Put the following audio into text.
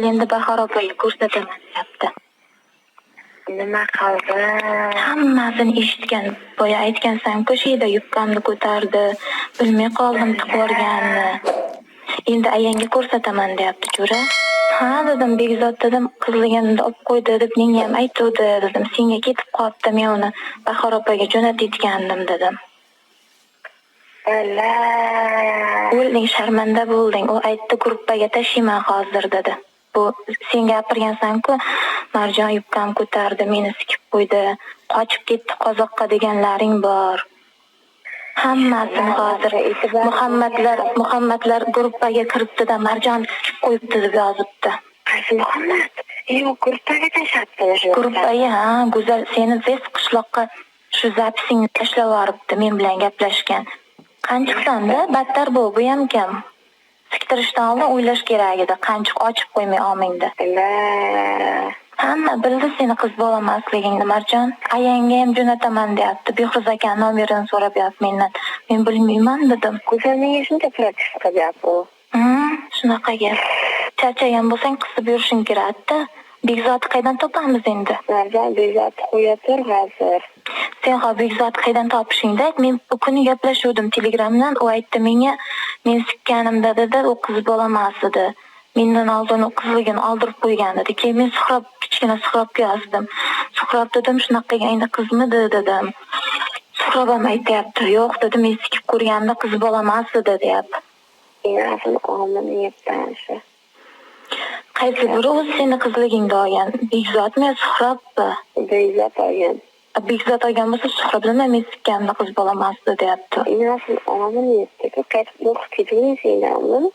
Mayli endi Bahor opaga ko'rsataman deyapti. Nima qildi? Hammasini eshitgan. Boya aytgansan-ku, shida yubkamni ko'tardi. Bilmay qoldim tiqvorganini. Endi ayangga ko'rsataman deyapti Jo'ra. Ha dedim, Begzod dedim, qizligimda olib qo'ydi deb menga ham aytuvdi dedim. Senga ketib qolibdi, men uni Bahor opaga jo'natayotgandim dedim. O'lding, sharmanda bo'lding. U aytdi, gruppaga tashiyman hozir dedi. Bu sen gapirgansan-ku, Marjon yubkam ko'tardi, meni sikib qo'ydi, qochib ketdi qozoqqa deganlaring bor. Hammasini hozir Muhammadlar gruppaga kiribdi-da, Marjon sikib qo'yibdi deb yozibdi. Qaysi Muhammad? Yo'q, gruppaga tashlabdi. Gruppaga, ha, Go'zal seni tez qishloqqa shu zapisingni tashlab yuboribdi, men bilan gaplashgan. Qanchiqsan-da, battar bu ham kam. Siktirishdan oldin o'ylash kerak edi, qanchiq ochib qo'ymay olmingda. Hamma bildi seni qiz bola emasligingni, Marjon. Ayangga ham jo'nataman deyapti. Behruz aka nomerini so'rab yozib mendan. Men bilmayman dedim. Go'zal nega shunday propiska gap u? Shunaqa gap. Charchagan bo'lsang qisib yurishing kerak-da. Begzodni qaydan topamiz endi? Marjon, Begzodni qo'ya tur hozir. Sen Begzodni qaydan topishingda? Men bu kuni gaplashuvdim Telegramdan. U aytdi menga, men sikkanimda dedi, u qiz bola emas edi. Mendan oldin u qizligini oldirib qo'ygan dedi. Keyin men kichkina Suhrobga yozdim. Suhrob dedim, shunaqa endi qizmidi dedim. Suhrob ham aytayapti, yo'q dedi, men sikib ko'rganimda qiz bola emas edi deyapti. Asl omini yettanshi. Qaysi biri o'zi seni qizligingda olgan? Begzodmi yo Suhrobmi? Begzod olgan. Begzod olgan bo'lsa Suhrob nima men sikkanimda qiz bola emas edi deyapti. Asl omini yetdi. Qaytib o'qib ketdingmi sendan?